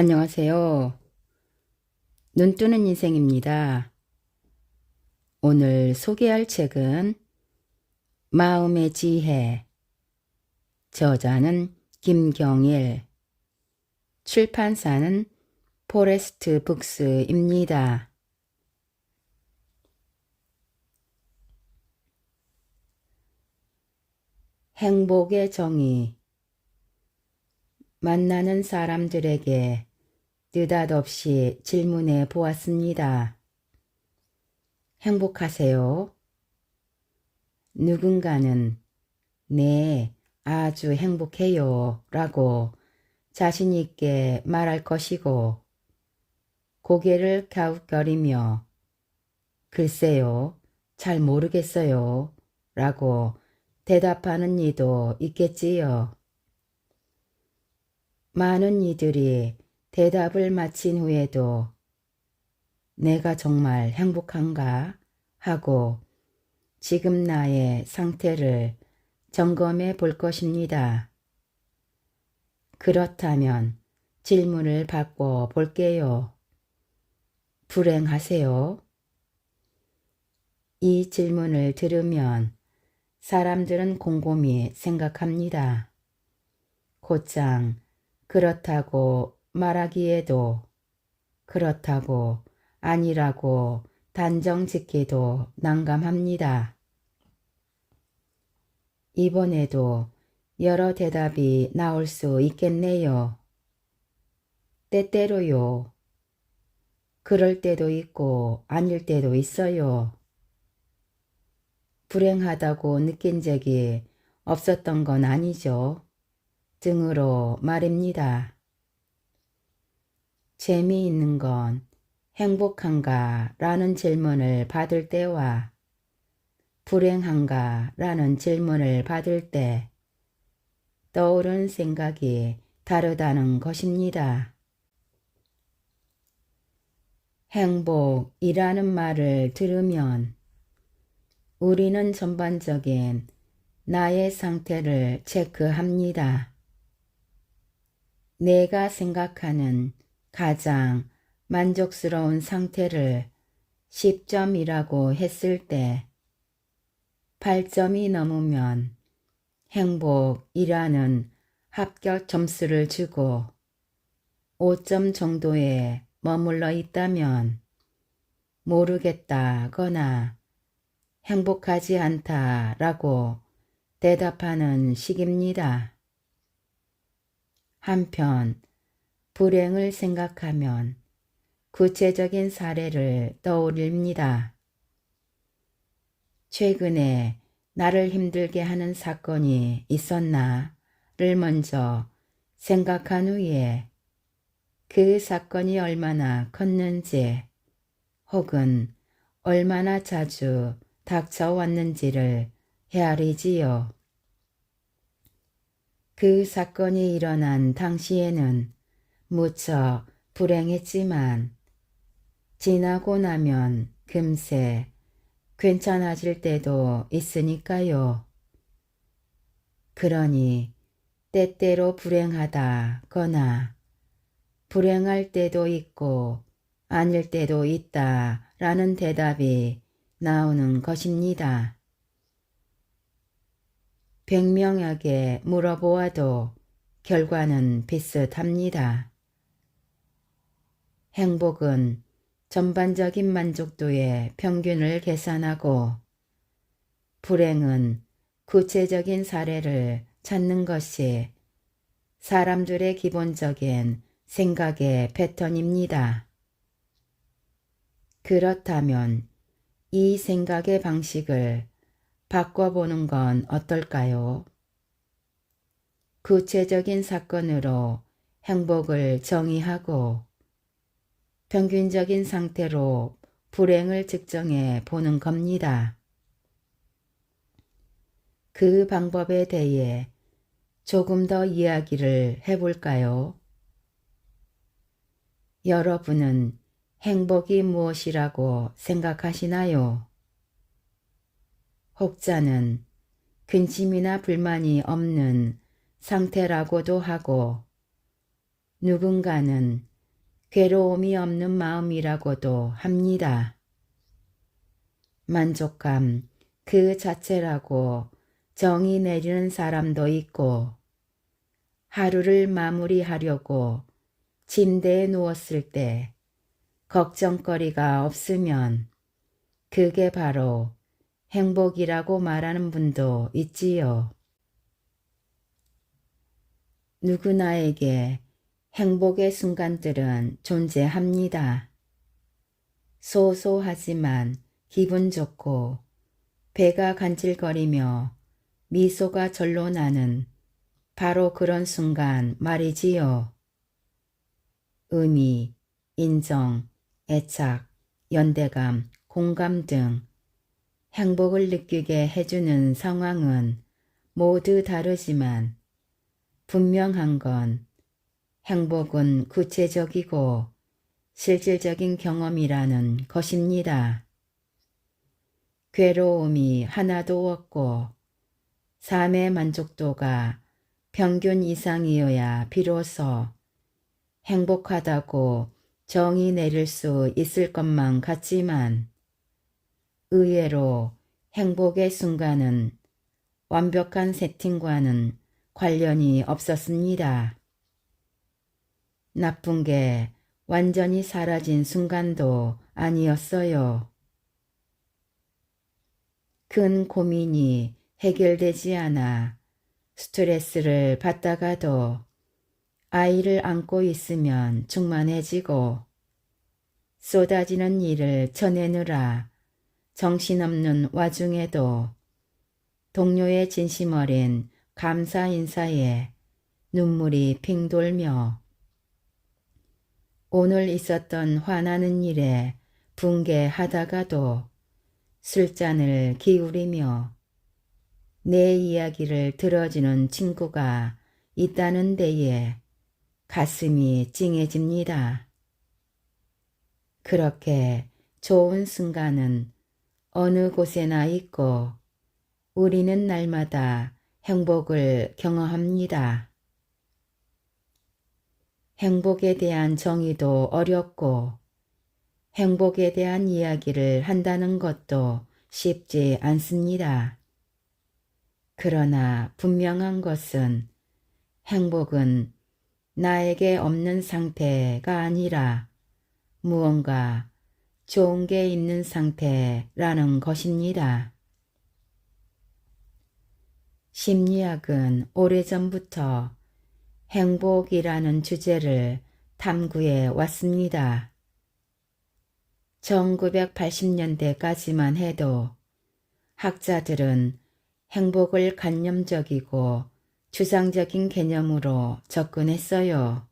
안녕하세요. 눈뜨는 인생입니다. 오늘 소개할 책은 마음의 지혜, 저자는 김경일, 출판사는 포레스트 북스입니다. 행복의 정의. 만나는 사람들에게 느닷없이 질문해 보았습니다. 행복하세요? 누군가는 네, 아주 행복해요 라고 자신 있게 말할 것이고, 고개를 갸웃거리며 글쎄요, 잘 모르겠어요 라고 대답하는 이도 있겠지요. 많은 이들이 대답을 마친 후에도 내가 정말 행복한가 하고 지금 나의 상태를 점검해 볼 것입니다. 그렇다면 질문을 바꿔 볼게요. 불행하세요? 이 질문을 들으면 사람들은 곰곰이 생각합니다. 곧장 그렇다고 말하기에도, 그렇다고 아니라고 단정 짓기도 난감합니다. 이번에도 여러 대답이 나올 수 있겠네요. 때때로요. 그럴 때도 있고 아닐 때도 있어요. 불행하다고 느낀 적이 없었던 건 아니죠. 등으로 말입니다. 재미있는 건 행복한가 라는 질문을 받을 때와 불행한가 라는 질문을 받을 때 떠오른 생각이 다르다는 것입니다. 행복이라는 말을 들으면 우리는 전반적인 나의 상태를 체크합니다. 내가 생각하는 가장 만족스러운 상태를 10점이라고 했을 때 8점이 넘으면 행복이라는 합격 점수를 주고 5점 정도에 머물러 있다면 모르겠다거나 행복하지 않다라고 대답하는 식입니다. 한편 불행을 생각하면 구체적인 사례를 떠올립니다. 최근에 나를 힘들게 하는 사건이 있었나를 먼저 생각한 후에 그 사건이 얼마나 컸는지 혹은 얼마나 자주 닥쳐왔는지를 헤아리지요. 그 사건이 일어난 당시에는 무척 불행했지만 지나고 나면 금세 괜찮아질 때도 있으니까요. 그러니 때때로 불행하다거나 불행할 때도 있고 아닐 때도 있다 라는 대답이 나오는 것입니다. 100명에게 물어보아도 결과는 비슷합니다. 행복은 전반적인 만족도의 평균을 계산하고 불행은 구체적인 사례를 찾는 것이 사람들의 기본적인 생각의 패턴입니다. 그렇다면 이 생각의 방식을 바꿔보는 건 어떨까요? 구체적인 사건으로 행복을 정의하고 평균적인 상태로 불행을 측정해 보는 겁니다. 그 방법에 대해 조금 더 이야기를 해볼까요? 여러분은 행복이 무엇이라고 생각하시나요? 혹자는 근심이나 불만이 없는 상태라고도 하고 누군가는 괴로움이 없는 마음이라고도 합니다. 만족감 그 자체라고 정의 내리는 사람도 있고, 하루를 마무리하려고 침대에 누웠을 때 걱정거리가 없으면 그게 바로 행복이라고 말하는 분도 있지요. 누구나에게 행복의 순간들은 존재합니다. 소소하지만 기분 좋고 배가 간질거리며 미소가 절로 나는 바로 그런 순간 말이지요. 의미, 인정, 애착, 연대감, 공감 등 행복을 느끼게 해주는 상황은 모두 다르지만 분명한 건 행복은 구체적이고 실질적인 경험이라는 것입니다. 괴로움이 하나도 없고 삶의 만족도가 평균 이상이어야 비로소 행복하다고 정의 내릴 수 있을 것만 같지만 의외로 행복의 순간은 완벽한 세팅과는 관련이 없었습니다. 나쁜 게 완전히 사라진 순간도 아니었어요. 큰 고민이 해결되지 않아 스트레스를 받다가도 아이를 안고 있으면 충만해지고 쏟아지는 일을 쳐내느라 정신없는 와중에도 동료의 진심 어린 감사 인사에 눈물이 핑 돌며 오늘 있었던 화나는 일에 분개하다가도 술잔을 기울이며 내 이야기를 들어주는 친구가 있다는 데에 가슴이 찡해집니다. 그렇게 좋은 순간은 어느 곳에나 있고 우리는 날마다 행복을 경험합니다. 행복에 대한 정의도 어렵고 행복에 대한 이야기를 한다는 것도 쉽지 않습니다. 그러나 분명한 것은 행복은 나에게 없는 상태가 아니라 무언가 좋은 게 있는 상태라는 것입니다. 심리학은 오래전부터 행복이라는 주제를 탐구해 왔습니다. 1980년대까지만 해도 학자들은 행복을 관념적이고 추상적인 개념으로 접근했어요.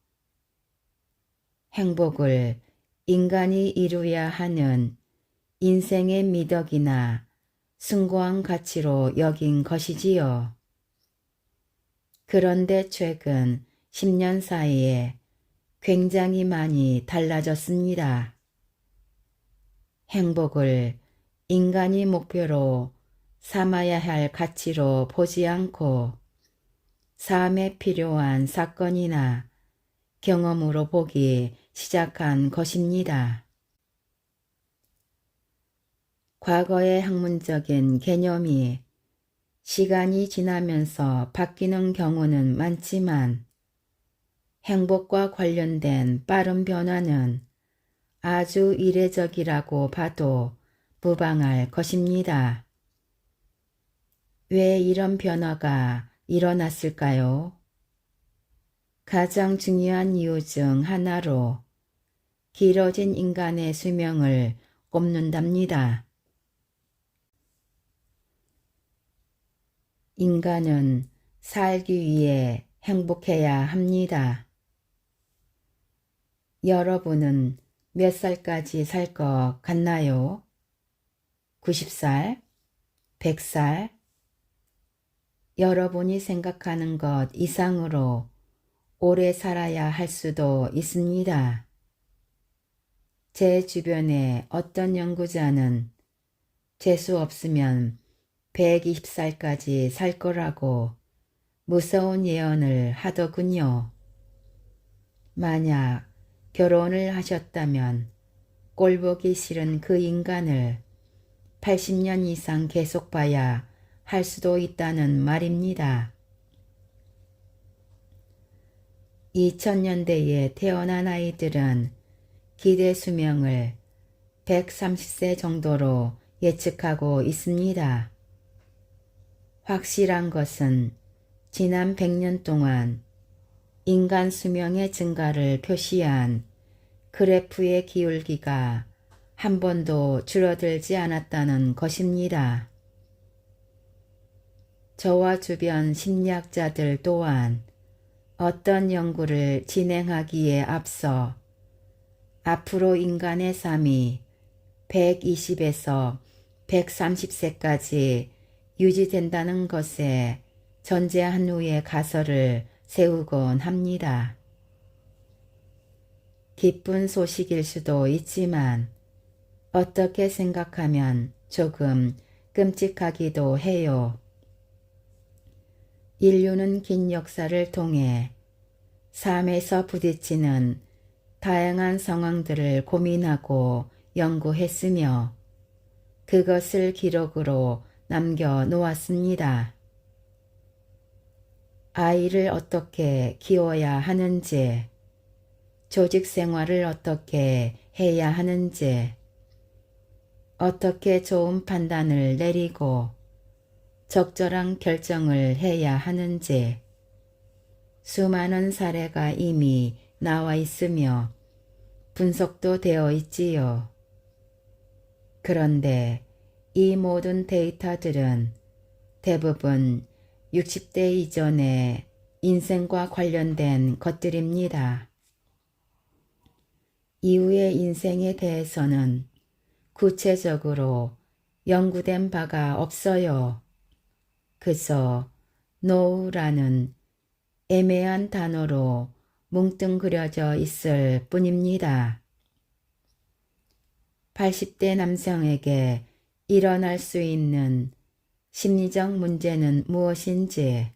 행복을 인간이 이루어야 하는 인생의 미덕이나 숭고한 가치로 여긴 것이지요. 그런데 최근 10년 사이에 굉장히 많이 달라졌습니다. 행복을 인간이 목표로 삼아야 할 가치로 보지 않고 삶에 필요한 사건이나 경험으로 보기 시작한 것입니다. 과거의 학문적인 개념이 시간이 지나면서 바뀌는 경우는 많지만 행복과 관련된 빠른 변화는 아주 이례적이라고 봐도 무방할 것입니다. 왜 이런 변화가 일어났을까요? 가장 중요한 이유 중 하나로 길어진 인간의 수명을 꼽는답니다. 인간은 살기 위해 행복해야 합니다. 여러분은 몇 살까지 살 것 같나요? 90살? 100살? 여러분이 생각하는 것 이상으로 오래 살아야 할 수도 있습니다. 제 주변에 어떤 연구자는 재수 없으면 120살까지 살 거라고 무서운 예언을 하더군요. 만약 결혼을 하셨다면 꼴보기 싫은 그 인간을 80년 이상 계속 봐야 할 수도 있다는 말입니다. 2000년대에 태어난 아이들은 기대 수명을 130세 정도로 예측하고 있습니다. 확실한 것은 지난 100년 동안 인간 수명의 증가를 표시한 그래프의 기울기가 한 번도 줄어들지 않았다는 것입니다. 저와 주변 심리학자들 또한 어떤 연구를 진행하기에 앞서 앞으로 인간의 삶이 120에서 130세까지 유지된다는 것에 전제한 후에 가설을 세우곤 합니다. 기쁜 소식일 수도 있지만 어떻게 생각하면 조금 끔찍하기도 해요. 인류는 긴 역사를 통해 삶에서 부딪히는 다양한 상황들을 고민하고 연구했으며 그것을 기록으로 남겨놓았습니다. 아이를 어떻게 키워야 하는지, 조직 생활을 어떻게 해야 하는지, 어떻게 좋은 판단을 내리고 적절한 결정을 해야 하는지 수많은 사례가 이미 나와 있으며 분석도 되어 있지요. 그런데 이 모든 데이터들은 대부분 60대 이전의 인생과 관련된 것들입니다. 이후의 인생에 대해서는 구체적으로 연구된 바가 없어요. 그저 노후라는 애매한 단어로 뭉뚱그려져 있을 뿐입니다. 80대 남성에게 일어날 수 있는 심리적 문제는 무엇인지,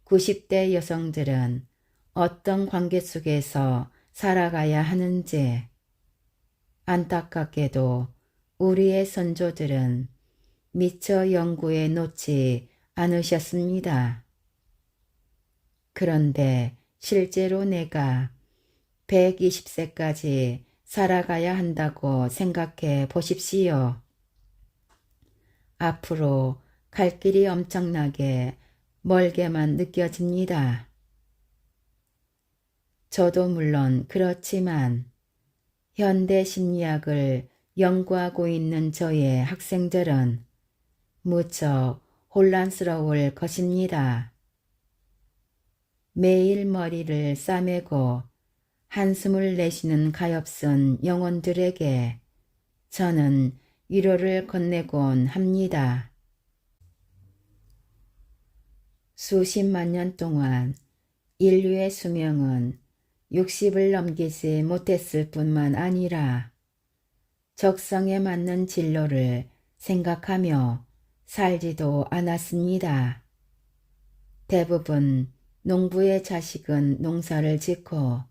90대 여성들은 어떤 관계 속에서 살아가야 하는지, 안타깝게도 우리의 선조들은 미처 연구해 놓지 않으셨습니다. 그런데 실제로 내가 120세까지 살아가야 한다고 생각해 보십시오. 앞으로 갈 길이 엄청나게 멀게만 느껴집니다. 저도 물론 그렇지만 현대 심리학을 연구하고 있는 저의 학생들은 무척 혼란스러울 것입니다. 매일 머리를 싸매고 한숨을 내쉬는 가엾은 영혼들에게 저는 위로를 건네곤 합니다. 수십만 년 동안 인류의 수명은 60을 넘기지 못했을 뿐만 아니라 적성에 맞는 진로를 생각하며 살지도 않았습니다. 대부분 농부의 자식은 농사를 짓고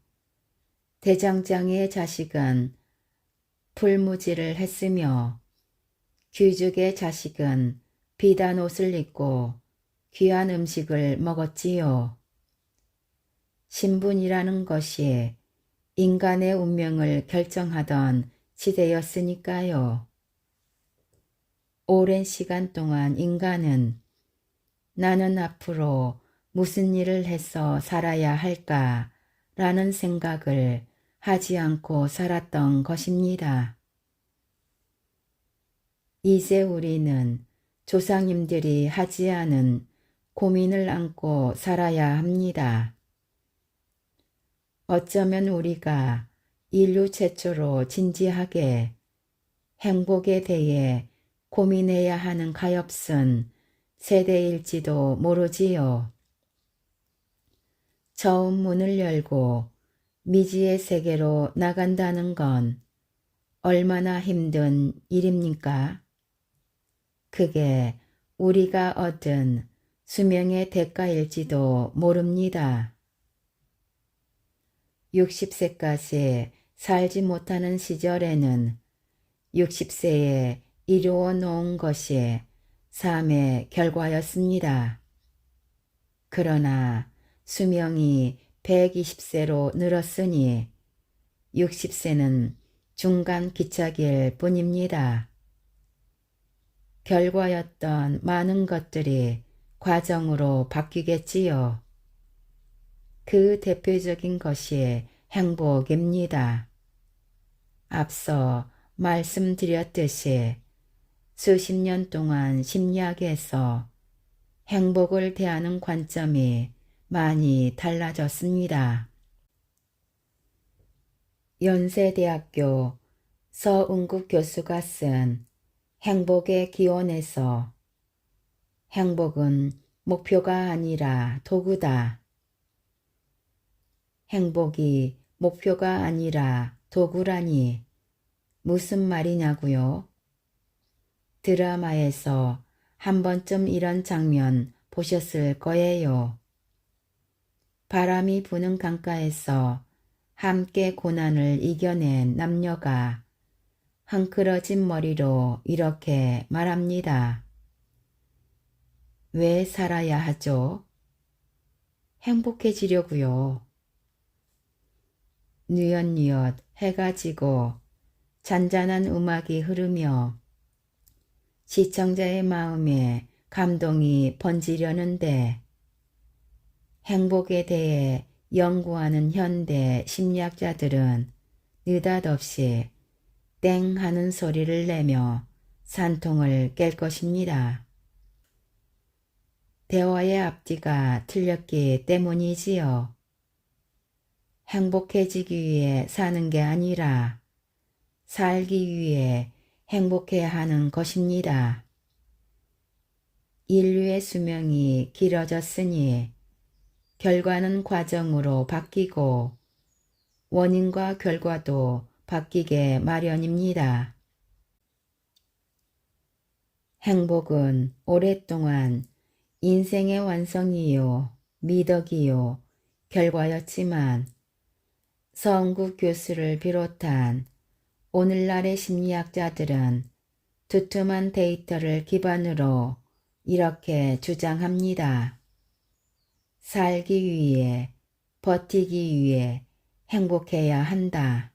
대장장이의 자식은 풀무지를 했으며 귀족의 자식은 비단 옷을 입고 귀한 음식을 먹었지요. 신분이라는 것이 인간의 운명을 결정하던 시대였으니까요. 오랜 시간 동안 인간은 나는 앞으로 무슨 일을 해서 살아야 할까 라는 생각을 하지 않고 살았던 것입니다. 이제 우리는 조상님들이 하지 않은 고민을 안고 살아야 합니다. 어쩌면 우리가 인류 최초로 진지하게 행복에 대해 고민해야 하는 가엾은 세대일지도 모르지요. 처음 문을 열고 미지의 세계로 나간다는 건 얼마나 힘든 일입니까? 그게 우리가 얻은 수명의 대가일지도 모릅니다. 60세까지 살지 못하는 시절에는 60세에 이루어 놓은 것이 삶의 결과였습니다. 그러나 수명이 120세로 늘었으니 60세는 중간 기착일 뿐입니다. 결과였던 많은 것들이 과정으로 바뀌겠지요. 그 대표적인 것이 행복입니다. 앞서 말씀드렸듯이 수십 년 동안 심리학에서 행복을 대하는 관점이 많이 달라졌습니다. 연세대학교 서은국 교수가 쓴 행복의 기원에서 행복은 목표가 아니라 도구다. 행복이 목표가 아니라 도구라니 무슨 말이냐고요? 드라마에서 한 번쯤 이런 장면 보셨을 거예요. 바람이 부는 강가에서 함께 고난을 이겨낸 남녀가 헝클어진 머리로 이렇게 말합니다. 왜 살아야 하죠? 행복해지려고요. 뉘엿뉘엿 해가 지고 잔잔한 음악이 흐르며 시청자의 마음에 감동이 번지려는데 행복에 대해 연구하는 현대 심리학자들은 느닷없이 땡 하는 소리를 내며 산통을 깰 것입니다. 대화의 앞뒤가 틀렸기 때문이지요. 행복해지기 위해 사는 게 아니라 살기 위해 행복해야 하는 것입니다. 인류의 수명이 길어졌으니 결과는 과정으로 바뀌고 원인과 결과도 바뀌게 마련입니다. 행복은 오랫동안 인생의 완성이요, 미덕이요, 결과였지만 서은국 교수를 비롯한 오늘날의 심리학자들은 두툼한 데이터를 기반으로 이렇게 주장합니다. 살기 위해, 버티기 위해 행복해야 한다.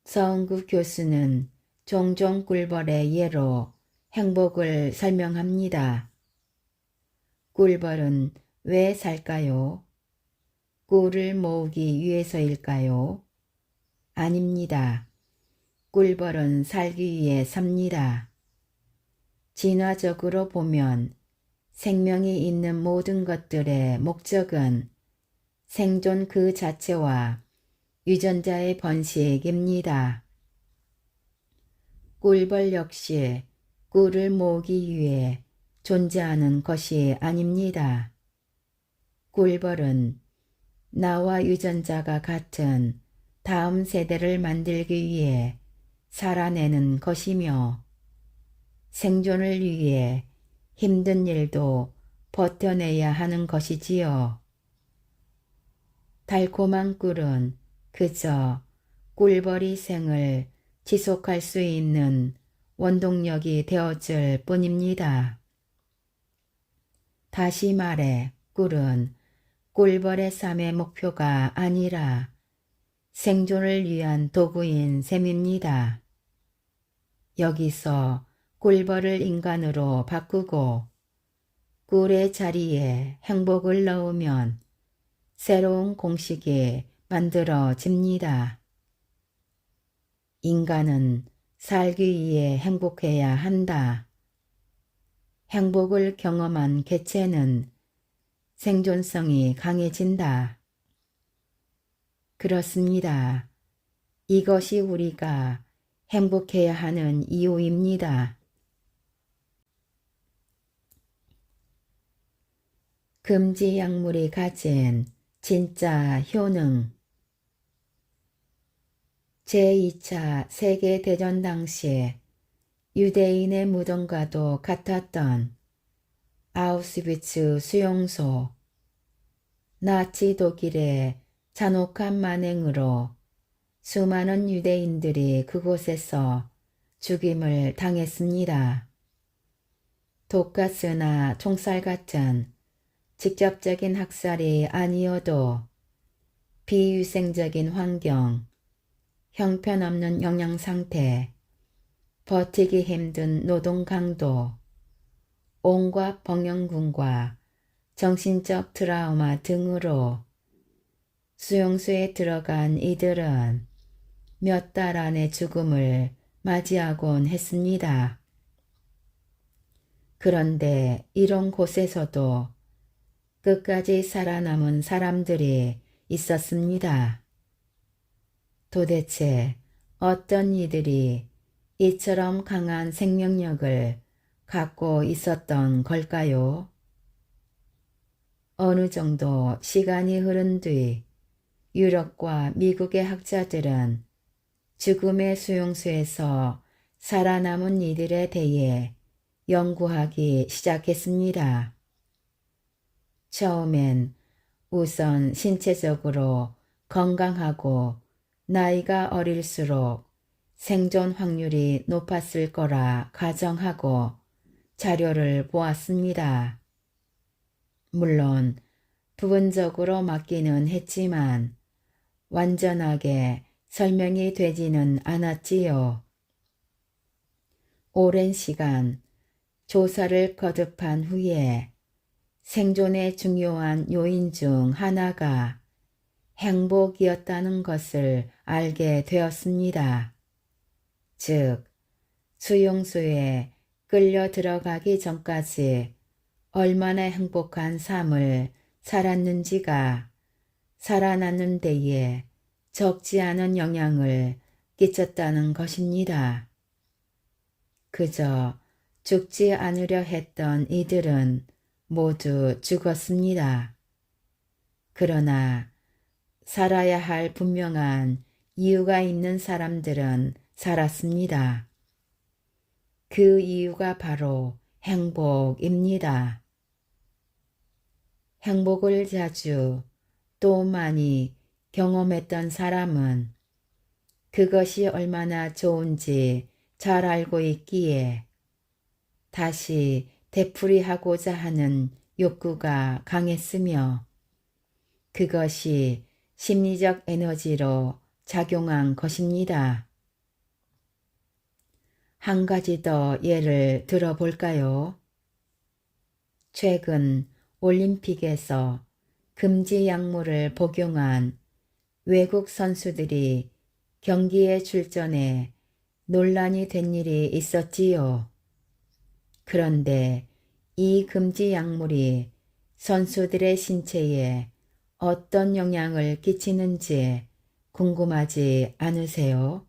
서은국 교수는 종종 꿀벌의 예로 행복을 설명합니다. 꿀벌은 왜 살까요? 꿀을 모으기 위해서일까요? 아닙니다. 꿀벌은 살기 위해 삽니다. 진화적으로 보면 생명이 있는 모든 것들의 목적은 생존 그 자체와 유전자의 번식입니다. 꿀벌 역시 꿀을 모으기 위해 존재하는 것이 아닙니다. 꿀벌은 나와 유전자가 같은 다음 세대를 만들기 위해 살아내는 것이며 생존을 위해 힘든 일도 버텨내야 하는 것이지요. 달콤한 꿀은 그저 꿀벌이 생을 지속할 수 있는 원동력이 되어줄 뿐입니다. 다시 말해 꿀은 꿀벌의 삶의 목표가 아니라 생존을 위한 도구인 셈입니다. 여기서 꿀벌을 인간으로 바꾸고 꿀의 자리에 행복을 넣으면 새로운 공식이 만들어집니다. 인간은 살기 위해 행복해야 한다. 행복을 경험한 개체는 생존성이 강해진다. 그렇습니다. 이것이 우리가 행복해야 하는 이유입니다. 금지 약물이 가진 진짜 효능. 제2차 세계대전 당시 유대인의 무덤과도 같았던 아우슈비츠 수용소. 나치 독일의 잔혹한 만행으로 수많은 유대인들이 그곳에서 죽임을 당했습니다. 독가스나 총살 같은 직접적인 학살이 아니어도 비위생적인 환경, 형편없는 영양 상태, 버티기 힘든 노동 강도, 온갖 병영군과 정신적 트라우마 등으로 수용소에 들어간 이들은 몇 달 안에 죽음을 맞이하곤 했습니다. 그런데 이런 곳에서도 끝까지 살아남은 사람들이 있었습니다. 도대체 어떤 이들이 이처럼 강한 생명력을 갖고 있었던 걸까요? 어느 정도 시간이 흐른 뒤 유럽과 미국의 학자들은 죽음의 수용소에서 살아남은 이들에 대해 연구하기 시작했습니다. 처음엔 우선 신체적으로 건강하고 나이가 어릴수록 생존 확률이 높았을 거라 가정하고 자료를 보았습니다. 물론 부분적으로 맞기는 했지만 완전하게 설명이 되지는 않았지요. 오랜 시간 조사를 거듭한 후에 생존의 중요한 요인 중 하나가 행복이었다는 것을 알게 되었습니다. 즉, 수용소에 끌려 들어가기 전까지 얼마나 행복한 삶을 살았는지가 살아남는 데에 적지 않은 영향을 끼쳤다는 것입니다. 그저 죽지 않으려 했던 이들은 모두 죽었습니다. 그러나 살아야 할 분명한 이유가 있는 사람들은 살았습니다. 그 이유가 바로 행복입니다. 행복을 자주 또 많이 경험했던 사람은 그것이 얼마나 좋은지 잘 알고 있기에 다시 되풀이하고자 하는 욕구가 강했으며 그것이 심리적 에너지로 작용한 것입니다. 한 가지 더 예를 들어볼까요? 최근 올림픽에서 금지 약물을 복용한 외국 선수들이 경기에 출전해 논란이 된 일이 있었지요. 그런데 이 금지 약물이 선수들의 신체에 어떤 영향을 끼치는지 궁금하지 않으세요?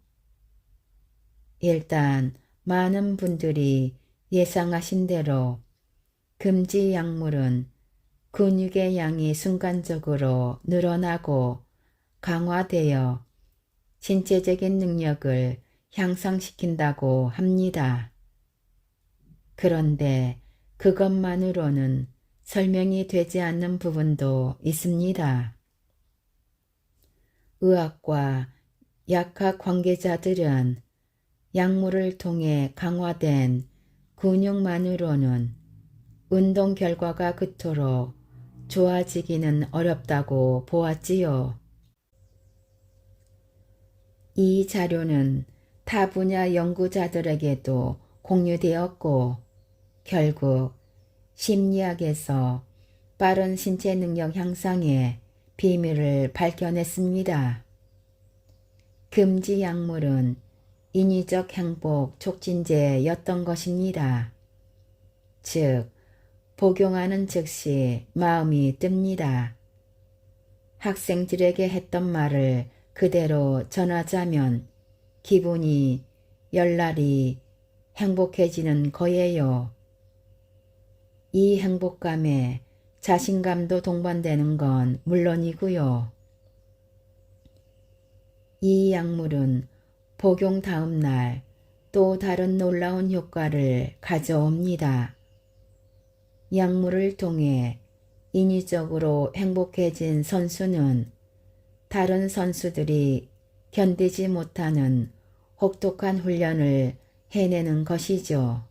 일단 많은 분들이 예상하신 대로 금지 약물은 근육의 양이 순간적으로 늘어나고 강화되어 신체적인 능력을 향상시킨다고 합니다. 그런데 그것만으로는 설명이 되지 않는 부분도 있습니다. 의학과 약학 관계자들은 약물을 통해 강화된 근육만으로는 운동 결과가 그토록 좋아지기는 어렵다고 보았지요. 이 자료는 타 분야 연구자들에게도 공유되었고 결국 심리학에서 빠른 신체 능력 향상의 비밀을 밝혀냈습니다. 금지 약물은 인위적 행복 촉진제였던 것입니다. 즉, 복용하는 즉시 마음이 뜹니다. 학생들에게 했던 말을 그대로 전하자면 기분이 열날이 행복해지는 거예요. 이 행복감에 자신감도 동반되는 건 물론이고요. 이 약물은 복용 다음 날 또 다른 놀라운 효과를 가져옵니다. 약물을 통해 인위적으로 행복해진 선수는 다른 선수들이 견디지 못하는 혹독한 훈련을 해내는 것이죠.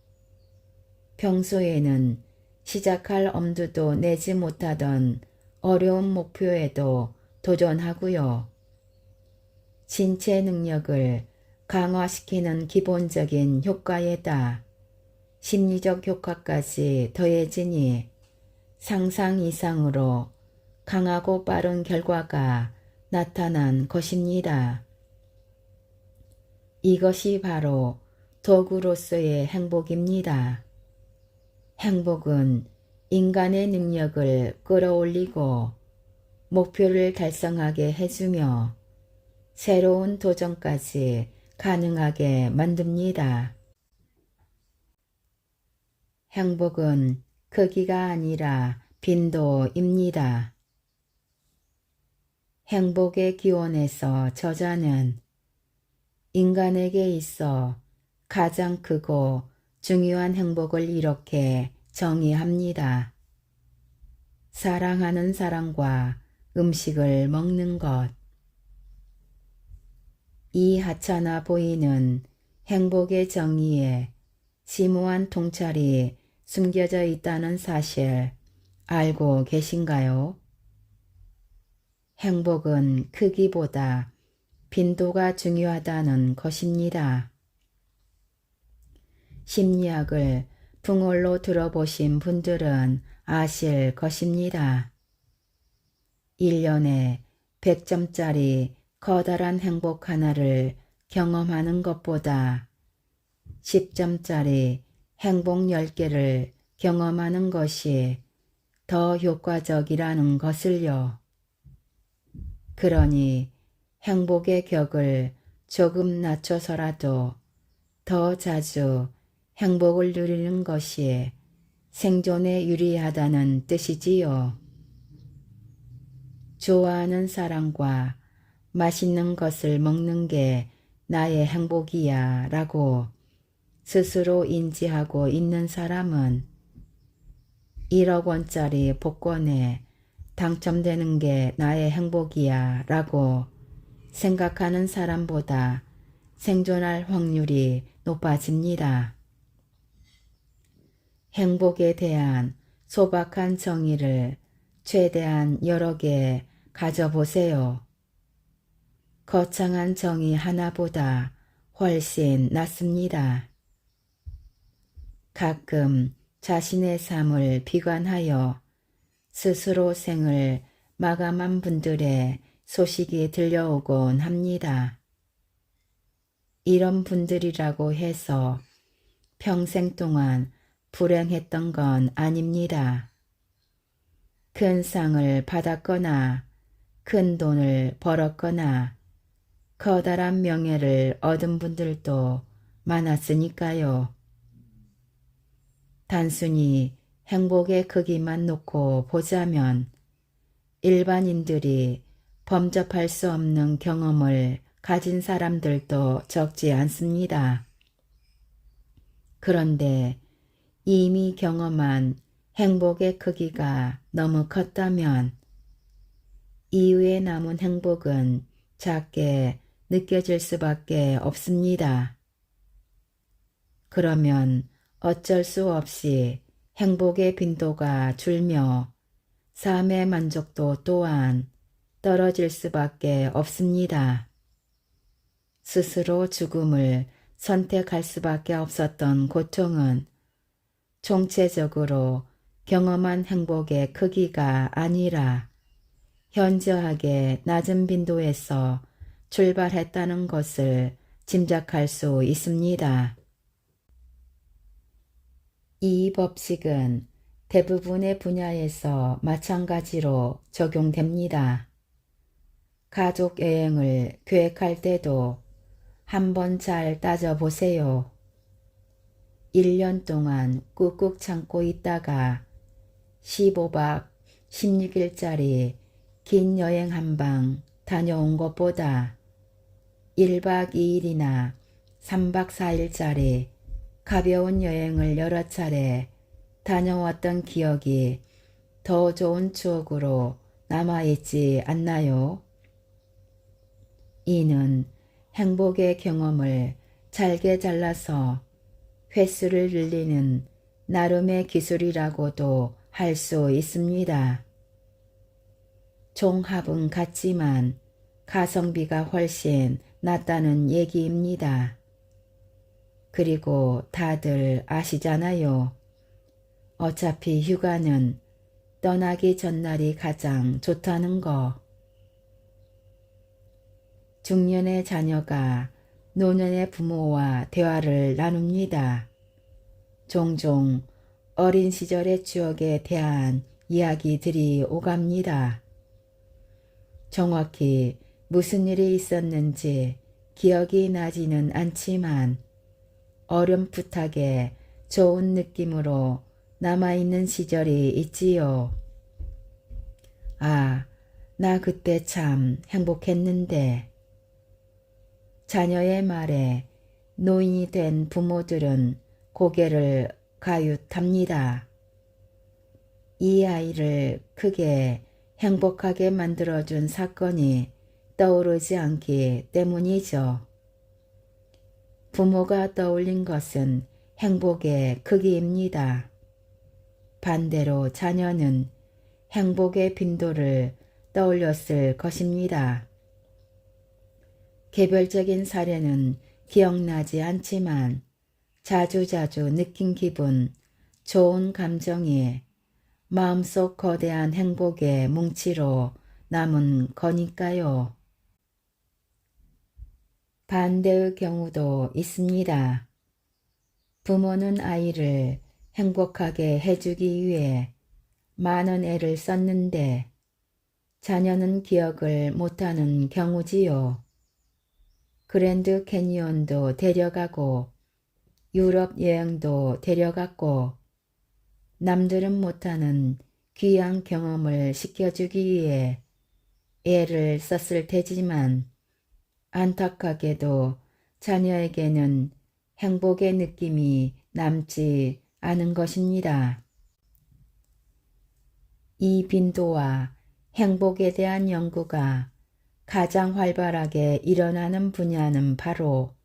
평소에는 시작할 엄두도 내지 못하던 어려운 목표에도 도전하고요. 신체 능력을 강화시키는 기본적인 효과에다 심리적 효과까지 더해지니 상상 이상으로 강하고 빠른 결과가 나타난 것입니다. 이것이 바로 도구로서의 행복입니다. 행복은 인간의 능력을 끌어올리고 목표를 달성하게 해주며 새로운 도전까지 가능하게 만듭니다. 행복은 크기가 아니라 빈도입니다. 행복의 기원에서 저자는 인간에게 있어 가장 크고 중요한 행복을 이렇게 정의합니다. 사랑하는 사람과 음식을 먹는 것. 이 하찮아 보이는 행복의 정의에 심오한 통찰이 숨겨져 있다는 사실 알고 계신가요? 행복은 크기보다 빈도가 중요하다는 것입니다. 심리학을 붕얼로 들어보신 분들은 아실 것입니다. 1년에 100점짜리 커다란 행복 하나를 경험하는 것보다 10점짜리 행복 10개를 경험하는 것이 더 효과적이라는 것을요. 그러니 행복의 격을 조금 낮춰서라도 더 자주 행복을 누리는 것이 생존에 유리하다는 뜻이지요. 좋아하는 사람과 맛있는 것을 먹는 게 나의 행복이야 라고 스스로 인지하고 있는 사람은 1억 원짜리 복권에 당첨되는 게 나의 행복이야 라고 생각하는 사람보다 생존할 확률이 높아집니다. 행복에 대한 소박한 정의를 최대한 여러 개 가져보세요. 거창한 정의 하나보다 훨씬 낫습니다. 가끔 자신의 삶을 비관하여 스스로 생을 마감한 분들의 소식이 들려오곤 합니다. 이런 분들이라고 해서 평생 동안 불행했던 건 아닙니다. 큰 상을 받았거나 큰 돈을 벌었거나 커다란 명예를 얻은 분들도 많았으니까요. 단순히 행복의 크기만 놓고 보자면 일반인들이 범접할 수 없는 경험을 가진 사람들도 적지 않습니다. 그런데 이미 경험한 행복의 크기가 너무 컸다면 이후에 남은 행복은 작게 느껴질 수밖에 없습니다. 그러면 어쩔 수 없이 행복의 빈도가 줄며 삶의 만족도 또한 떨어질 수밖에 없습니다. 스스로 죽음을 선택할 수밖에 없었던 고통은 총체적으로 경험한 행복의 크기가 아니라 현저하게 낮은 빈도에서 출발했다는 것을 짐작할 수 있습니다. 이 법칙은 대부분의 분야에서 마찬가지로 적용됩니다. 가족 여행을 계획할 때도 한번 잘 따져보세요. 1년 동안 꾹꾹 참고 있다가 15박 16일짜리 긴 여행 한 방 다녀온 것보다 1박 2일이나 3박 4일짜리 가벼운 여행을 여러 차례 다녀왔던 기억이 더 좋은 추억으로 남아있지 않나요? 이는 행복의 경험을 잘게 잘라서 횟수를 늘리는 나름의 기술이라고도 할 수 있습니다. 종합은 같지만 가성비가 훨씬 낫다는 얘기입니다. 그리고 다들 아시잖아요. 어차피 휴가는 떠나기 전날이 가장 좋다는 거. 중년의 자녀가 노년의 부모와 대화를 나눕니다. 종종 어린 시절의 추억에 대한 이야기들이 오갑니다. 정확히 무슨 일이 있었는지 기억이 나지는 않지만 어렴풋하게 좋은 느낌으로 남아있는 시절이 있지요. 아, 나 그때 참 행복했는데. 자녀의 말에 노인이 된 부모들은 고개를 가윗합니다. 이 아이를 크게 행복하게 만들어준 사건이 떠오르지 않기 때문이죠. 부모가 떠올린 것은 행복의 크기입니다. 반대로 자녀는 행복의 빈도를 떠올렸을 것입니다. 개별적인 사례는 기억나지 않지만 자주자주 느낀 기분, 좋은 감정이 마음속 거대한 행복의 뭉치로 남은 거니까요. 반대의 경우도 있습니다. 부모는 아이를 행복하게 해주기 위해 많은 애를 썼는데 자녀는 기억을 못하는 경우지요. 그랜드 캐니온도 데려가고 유럽 여행도 데려갔고 남들은 못하는 귀한 경험을 시켜주기 위해 애를 썼을 테지만 안타깝게도 자녀에게는 행복의 느낌이 남지 않은 것입니다. 이 빈도와 행복에 대한 연구가 가장 활발하게 일어나는 분야는 바로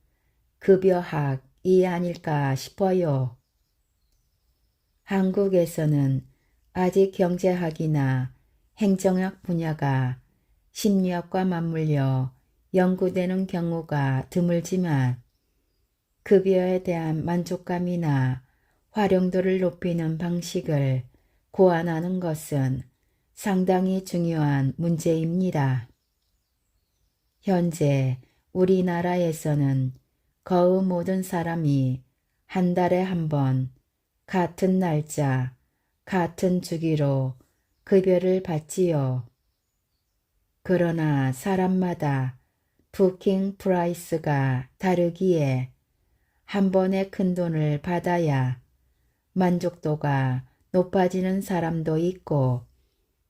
급여학이 아닐까 싶어요. 한국에서는 아직 경제학이나 행정학 분야가 심리학과 맞물려 연구되는 경우가 드물지만 급여에 대한 만족감이나 활용도를 높이는 방식을 고안하는 것은 상당히 중요한 문제입니다. 현재 우리나라에서는 거의 모든 사람이 한 달에 한 번 같은 날짜, 같은 주기로 급여를 받지요. 그러나 사람마다 부킹 프라이스가 다르기에 한 번에 큰 돈을 받아야 만족도가 높아지는 사람도 있고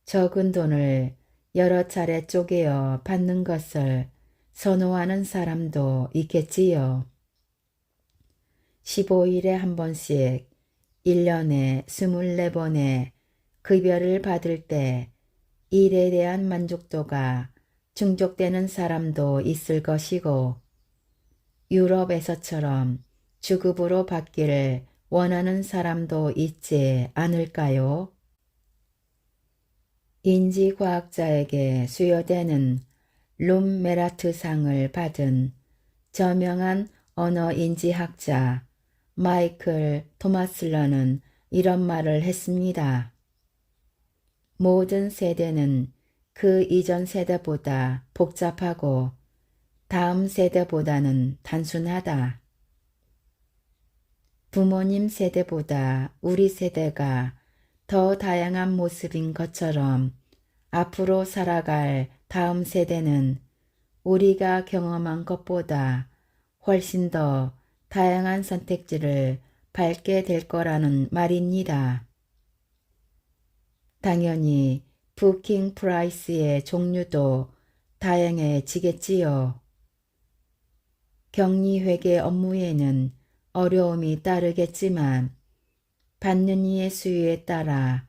적은 돈을 여러 차례 쪼개어 받는 것을 선호하는 사람도 있겠지요. 15일에 한 번씩 1년에 24번의 급여를 받을 때 일에 대한 만족도가 충족되는 사람도 있을 것이고 유럽에서처럼 주급으로 받기를 원하는 사람도 있지 않을까요? 인지과학자에게 수여되는 룸메라트상을 받은 저명한 언어인지학자 마이클 토마슬러는 이런 말을 했습니다. 모든 세대는 그 이전 세대보다 복잡하고 다음 세대보다는 단순하다. 부모님 세대보다 우리 세대가 더 다양한 모습인 것처럼 앞으로 살아갈 다음 세대는 우리가 경험한 것보다 훨씬 더 다양한 선택지를 밟게 될 거라는 말입니다. 당연히 부킹 프라이스의 종류도 다양해지겠지요. 격리회계 업무에는 어려움이 따르겠지만 받는 이의 수요에 따라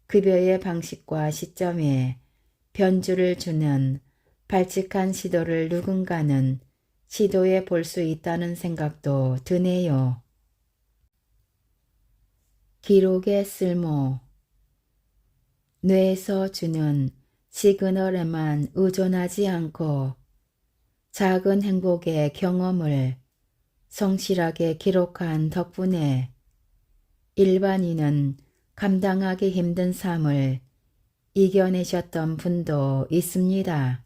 급여의 방식과 시점에 변주를 주는 발칙한 시도를 누군가는 시도해 볼 수 있다는 생각도 드네요. 기록의 쓸모. 뇌에서 주는 시그널에만 의존하지 않고 작은 행복의 경험을 성실하게 기록한 덕분에 일반인은 감당하기 힘든 삶을 이겨내셨던 분도 있습니다.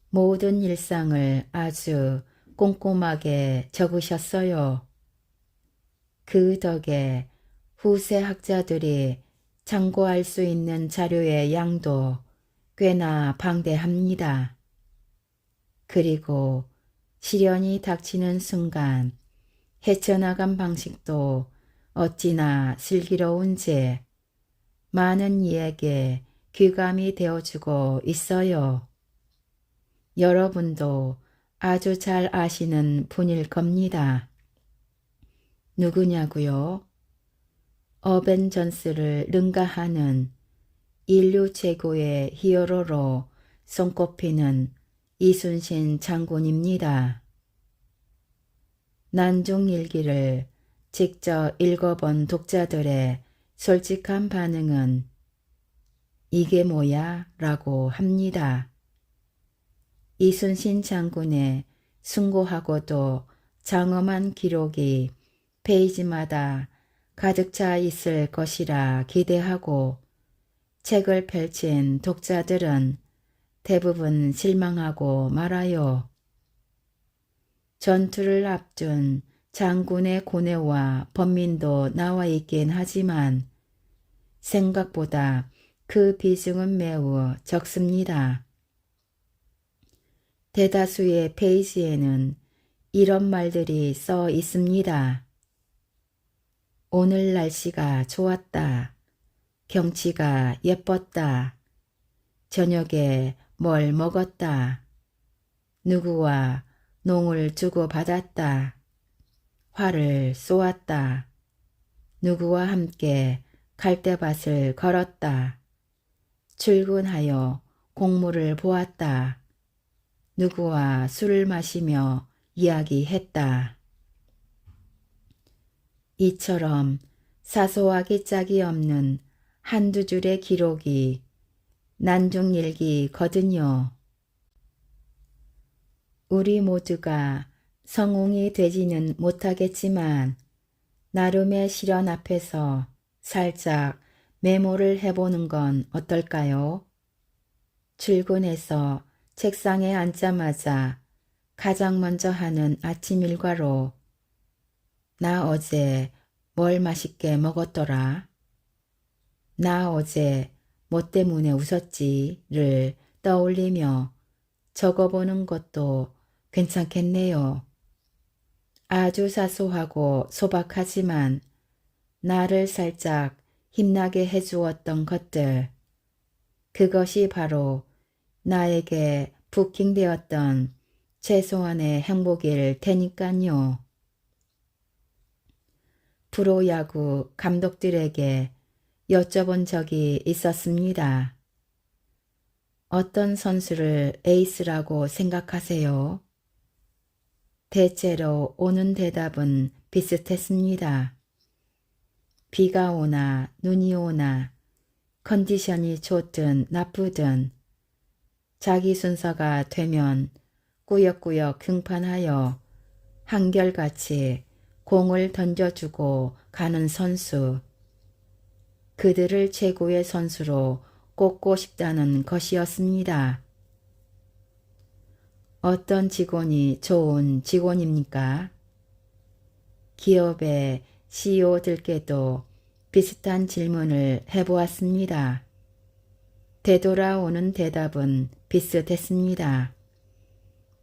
모든 일상을 아주 꼼꼼하게 적으셨어요. 그 덕에 후세 학자들이 참고할 수 있는 자료의 양도 꽤나 방대합니다. 그리고 시련이 닥치는 순간 헤쳐나간 방식도 어찌나 슬기로운지 많은 이에게 귀감이 되어주고 있어요. 여러분도 아주 잘 아시는 분일 겁니다. 누구냐고요? 어벤전스를 능가하는 인류 최고의 히어로로 손꼽히는 이순신 장군입니다. 난중일기를 직접 읽어본 독자들의 솔직한 반응은 이게 뭐야? 라고 합니다. 이순신 장군의 숭고하고도 장엄한 기록이 페이지마다 가득 차 있을 것이라 기대하고 책을 펼친 독자들은 대부분 실망하고 말아요. 전투를 앞둔 장군의 고뇌와 번민도 나와 있긴 하지만 생각보다 그 비중은 매우 적습니다. 대다수의 페이지에는 이런 말들이 써 있습니다. 오늘 날씨가 좋았다. 경치가 예뻤다. 저녁에 뭘 먹었다. 누구와 농을 주고받았다. 활을 쏘았다. 누구와 함께 갈대밭을 걸었다. 출근하여 공무를 보았다. 누구와 술을 마시며 이야기했다. 이처럼 사소하기 짝이 없는 한두 줄의 기록이 난중일기거든요. 우리 모두가 성웅이 되지는 못하겠지만 나름의 시련 앞에서 살짝 메모를 해보는 건 어떨까요? 출근해서 책상에 앉자마자 가장 먼저 하는 아침 일과로 나 어제 뭘 맛있게 먹었더라. 나 어제 뭐 때문에 웃었지를 떠올리며 적어보는 것도 괜찮겠네요. 아주 사소하고 소박하지만 나를 살짝 힘나게 해주었던 것들, 그것이 바로 나에게 부킹되었던 최소한의 행복일 테니깐요. 프로야구 감독들에게 여쭤본 적이 있었습니다. 어떤 선수를 에이스라고 생각하세요? 대체로 오는 대답은 비슷했습니다. 비가 오나 눈이 오나 컨디션이 좋든 나쁘든 자기 순서가 되면 꾸역꾸역 등판하여 한결같이 공을 던져주고 가는 선수. 그들을 최고의 선수로 꼽고 싶다는 것이었습니다. 어떤 직원이 좋은 직원입니까? 기업의 CEO들께도 비슷한 질문을 해보았습니다. 되돌아오는 대답은 비슷했습니다.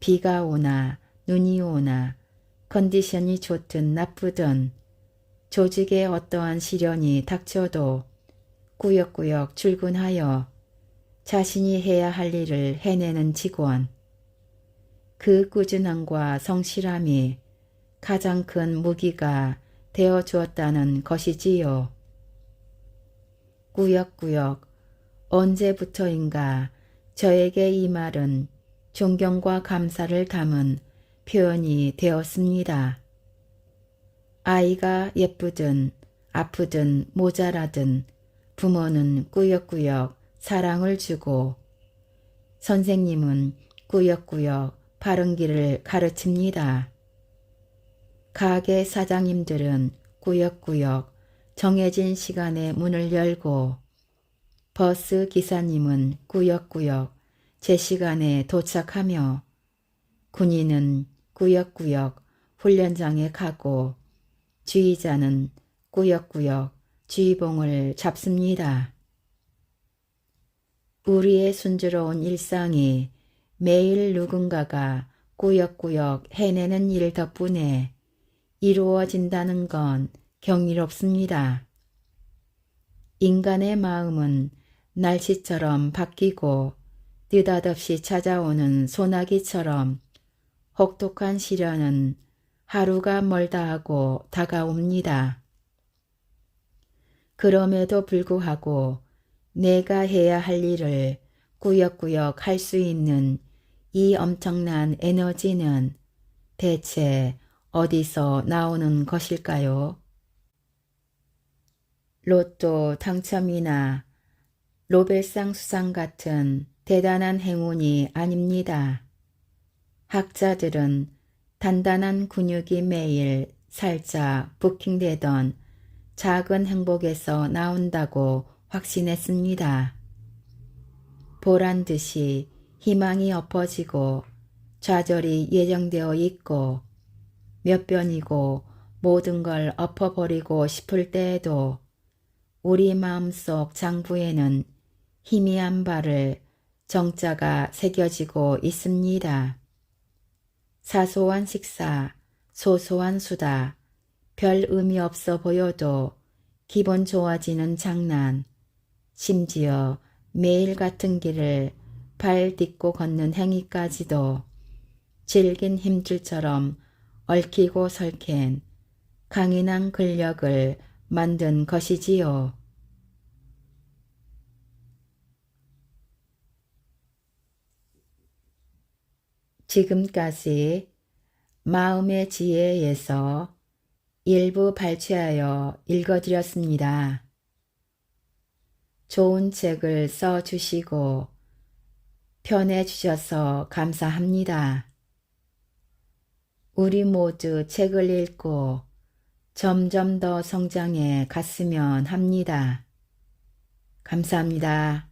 비가 오나 눈이 오나 컨디션이 좋든 나쁘든 조직에 어떠한 시련이 닥쳐도 꾸역꾸역 출근하여 자신이 해야 할 일을 해내는 직원. 그 꾸준함과 성실함이 가장 큰 무기가 되어 주었다는 것이지요. 꾸역꾸역 언제부터인가 저에게 이 말은 존경과 감사를 담은 표현이 되었습니다. 아이가 예쁘든 아프든 모자라든 부모는 꾸역꾸역 사랑을 주고 선생님은 꾸역꾸역 바른 길을 가르칩니다. 가게 사장님들은 꾸역꾸역 정해진 시간에 문을 열고 버스 기사님은 꾸역꾸역 제 시간에 도착하며 군인은 꾸역꾸역 훈련장에 가고 지휘자는 꾸역꾸역 지휘봉을 잡습니다. 우리의 순조로운 일상이 매일 누군가가 꾸역꾸역 해내는 일 덕분에 이루어진다는 건 경이롭습니다. 인간의 마음은 날씨처럼 바뀌고 느닷없이 찾아오는 소나기처럼 혹독한 시련은 하루가 멀다 하고 다가옵니다. 그럼에도 불구하고 내가 해야 할 일을 꾸역꾸역 할 수 있는 이 엄청난 에너지는 대체 어디서 나오는 것일까요? 로또 당첨이나 노벨상 수상 같은 대단한 행운이 아닙니다. 학자들은 단단한 근육이 매일 살짝 부킹되던 작은 행복에서 나온다고 확신했습니다. 보란 듯이 희망이 엎어지고 좌절이 예정되어 있고 몇 번이고 모든 걸 엎어버리고 싶을 때에도 우리 마음속 장부에는 희미한 발을 정자가 새겨지고 있습니다. 사소한 식사, 소소한 수다, 별 의미 없어 보여도 기분 좋아지는 장난, 심지어 매일 같은 길을 발 딛고 걷는 행위까지도 질긴 힘줄처럼 얽히고 설킨 강인한 근력을 만든 것이지요. 지금까지 마음의 지혜에서 일부 발췌하여 읽어드렸습니다. 좋은 책을 써주시고 편해주셔서 감사합니다. 우리 모두 책을 읽고 점점 더 성장해 갔으면 합니다. 감사합니다.